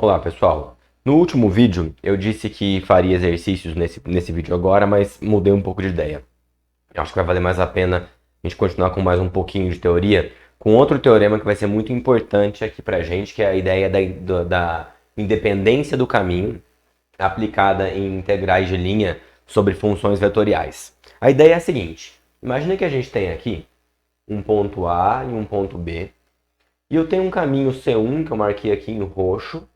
Olá pessoal, no último vídeo eu disse que faria exercícios nesse vídeo agora, mas mudei um pouco de ideia. Eu acho que vai valer mais a pena a gente continuar com mais um pouquinho de teoria, com outro teorema que vai ser muito importante aqui pra gente, que é a ideia da independência do caminho aplicada em integrais de linha sobre funções vetoriais. A ideia é a seguinte: imagina que a gente tem aqui um ponto A e um ponto B, e eu tenho um caminho C1 que eu marquei aqui em roxo,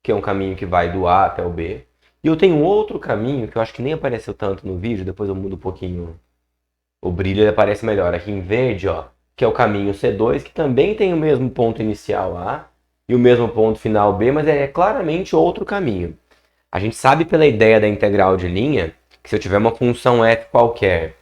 que é um caminho que vai do A até o B. E eu tenho outro caminho, que eu acho que nem apareceu tanto no vídeo, depois eu mudo um pouquinho o brilho, ele aparece melhor aqui em verde, ó, que é o caminho C2, que também tem o mesmo ponto inicial A e o mesmo ponto final B, mas é claramente outro caminho. A gente sabe pela ideia da integral de linha, que se eu tiver uma função f qualquer,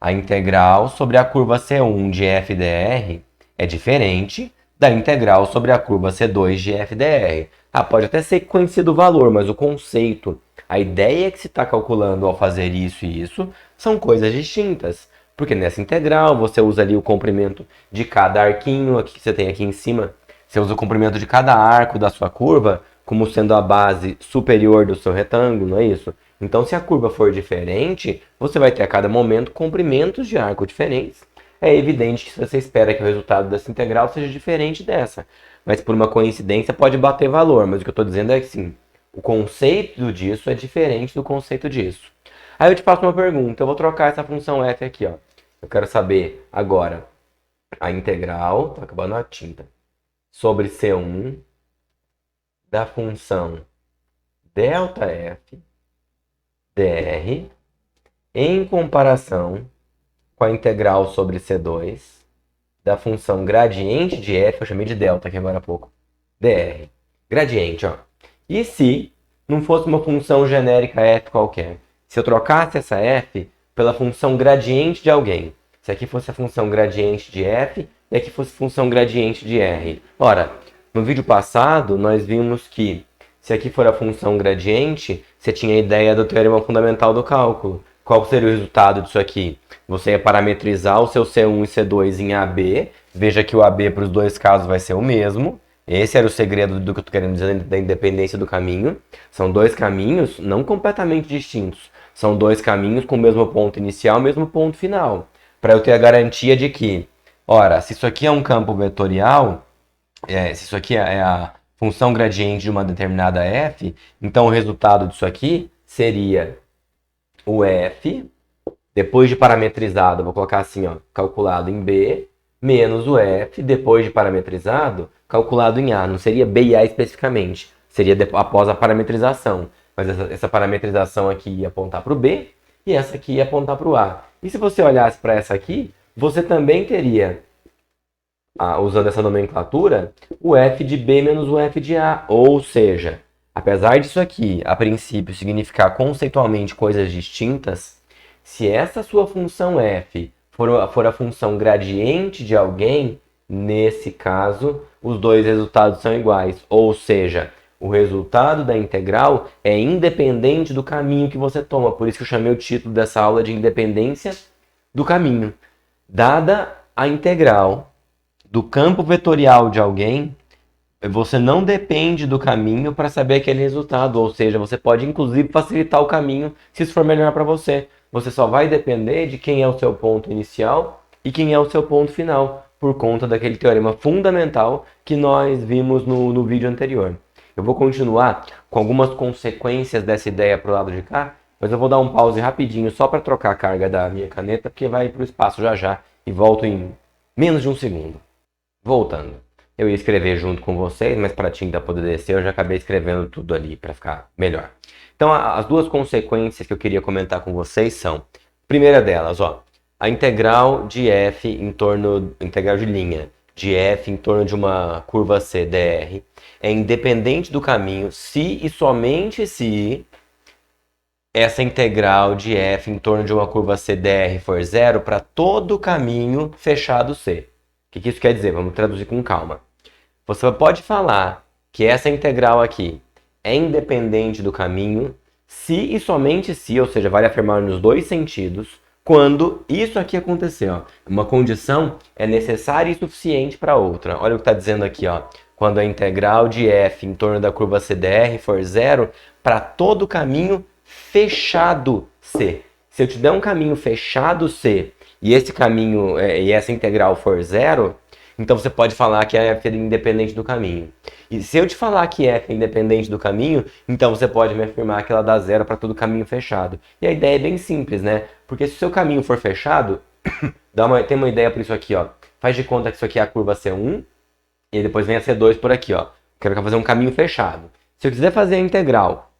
a integral sobre a curva C1 de f dr é diferente da integral sobre a curva C2 de f dr. Pode até ser conhecido o valor, mas o conceito, a ideia que se está calculando ao fazer isso e isso, são coisas distintas. Porque nessa integral você usa ali o comprimento de cada arquinho aqui que você tem aqui em cima. Você usa o comprimento de cada arco da sua curva como sendo a base superior do seu retângulo, não é isso? Então, se a curva for diferente, você vai ter a cada momento comprimentos de arco diferentes. É evidente que você espera que o resultado dessa integral seja diferente dessa. Mas por uma coincidência pode bater valor. Mas o que eu estou dizendo é que sim, o conceito disso é diferente do conceito disso. Aí eu te faço uma pergunta. Eu vou trocar essa função f aqui, ó. Eu quero saber agora a integral, tá acabando a tinta, sobre C1 da função ΔF dr em comparação com a integral sobre C2 da função gradiente de f, eu chamei de delta aqui agora há pouco, dr. Gradiente, ó. E se não fosse uma função genérica f qualquer? Se eu trocasse essa f pela função gradiente de alguém. Se aqui fosse a função gradiente de f e aqui fosse a função gradiente de r. Ora, no vídeo passado nós vimos que se aqui for a função gradiente, você tinha a ideia do teorema fundamental do cálculo. Qual seria o resultado disso aqui? Você ia parametrizar o seu C1 e C2 em AB. Veja que o AB para os dois casos vai ser o mesmo. Esse era o segredo do que eu estou querendo dizer da independência do caminho. São dois caminhos não completamente distintos. São dois caminhos com o mesmo ponto inicial e o mesmo ponto final. Para eu ter a garantia de que, ora, se isso aqui é um campo vetorial, se isso aqui é a função gradiente de uma determinada f, então o resultado disso aqui seria o f, depois de parametrizado, vou colocar assim, ó, calculado em B, menos o f, depois de parametrizado, calculado em A. Não seria B e A especificamente, seria após a parametrização. Mas essa parametrização aqui ia apontar para o B e essa aqui ia apontar para o A. E se você olhasse para essa aqui, você também teria, usando essa nomenclatura, o f de B menos o f de A. Ou seja, apesar disso aqui, a princípio, significar conceitualmente coisas distintas, se essa sua função f for a função gradiente de alguém, nesse caso, os dois resultados são iguais. Ou seja, o resultado da integral é independente do caminho que você toma. Por isso que eu chamei o título dessa aula de independência do caminho. Dada a integral do campo vetorial de alguém, você não depende do caminho para saber aquele resultado. Ou seja, você pode inclusive facilitar o caminho se isso for melhor para você. Você só vai depender de quem é o seu ponto inicial e quem é o seu ponto final, por conta daquele teorema fundamental que nós vimos no vídeo anterior. Eu vou continuar com algumas consequências dessa ideia para o lado de cá, mas eu vou dar um pause rapidinho só para trocar a carga da minha caneta, porque vai para o espaço já já e volto em menos de um segundo. Voltando. Eu ia escrever junto com vocês, mas para a tinta poder descer eu já acabei escrevendo tudo ali para ficar melhor. Então as duas consequências que eu queria comentar com vocês são, a primeira delas, ó, a integral de f integral de linha de f em torno de uma curva C dr é independente do caminho se e somente se essa integral de f em torno de uma curva C dr for zero para todo o caminho fechado C. O que isso quer dizer? Vamos traduzir com calma. Você pode falar que essa integral aqui é independente do caminho se e somente se, ou seja, vale afirmar nos dois sentidos, quando isso aqui acontecer. Ó. Uma condição é necessária e suficiente para outra. Olha o que está dizendo aqui. Ó. quando a integral de f em torno da curva CDR for zero para todo caminho fechado C. Se eu te der um caminho fechado C e esse caminho e essa integral for zero, então você pode falar que f é independente do caminho. E se eu te falar que f é independente do caminho, então você pode me afirmar que ela dá zero para todo caminho fechado. E a ideia é bem simples, né? Porque se o seu caminho for fechado, tem uma ideia por isso aqui, ó. Faz de conta que isso aqui é a curva C1 e depois vem a C2 por aqui, ó. Quero fazer um caminho fechado. Se eu quiser fazer a integral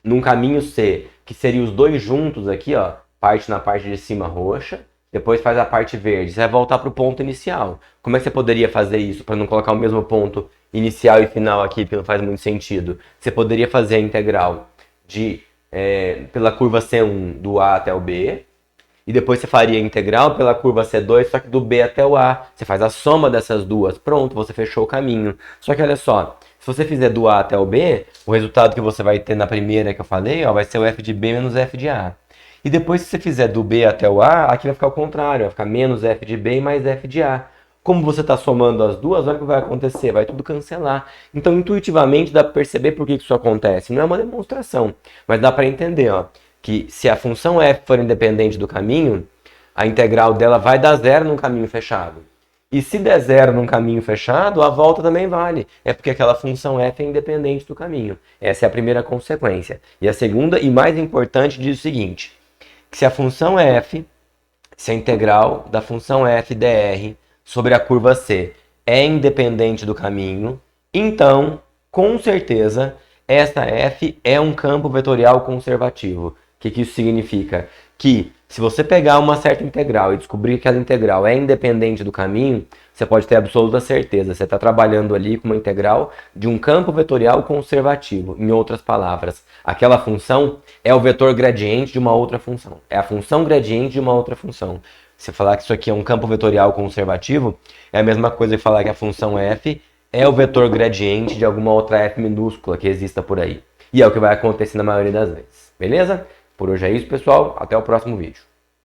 num caminho C, que seria os dois juntos aqui, ó, parte na parte de cima roxa, depois faz a parte verde, você vai voltar para o ponto inicial. Como é que você poderia fazer isso para não colocar o mesmo ponto inicial e final aqui, que não faz muito sentido? Você poderia fazer a integral pela curva C1 do A até o B, e depois você faria a integral pela curva C2, só que do B até o A. Você faz a soma dessas duas, pronto, você fechou o caminho. Só que olha só, se você fizer do A até o B, o resultado que você vai ter na primeira que eu falei, ó, vai ser o f de B menos f de A. E depois, se você fizer do B até o A, aqui vai ficar o contrário, vai ficar menos f de B mais f de A. Como você está somando as duas, olha o que vai acontecer, vai tudo cancelar. Então, intuitivamente, dá para perceber por que isso acontece. Não é uma demonstração, mas dá para entender, ó, que se a função f for independente do caminho, a integral dela vai dar zero num caminho fechado. E se der zero num caminho fechado, a volta também vale. É porque aquela função f é independente do caminho. Essa é a primeira consequência. E a segunda e mais importante diz o seguinte, que se a função f, se a integral da função f dr sobre a curva C é independente do caminho, então, com certeza, essa f é um campo vetorial conservativo. O que isso significa? Que se você pegar uma certa integral e descobrir que aquela integral é independente do caminho, você pode ter absoluta certeza. Você está trabalhando ali com uma integral de um campo vetorial conservativo. Em outras palavras, aquela função é o vetor gradiente de uma outra função. É a função gradiente de uma outra função. Se falar que isso aqui é um campo vetorial conservativo, é a mesma coisa que falar que a função f é o vetor gradiente de alguma outra f minúscula que exista por aí. E é o que vai acontecer na maioria das vezes. Beleza? Por hoje é isso, pessoal. Até o próximo vídeo.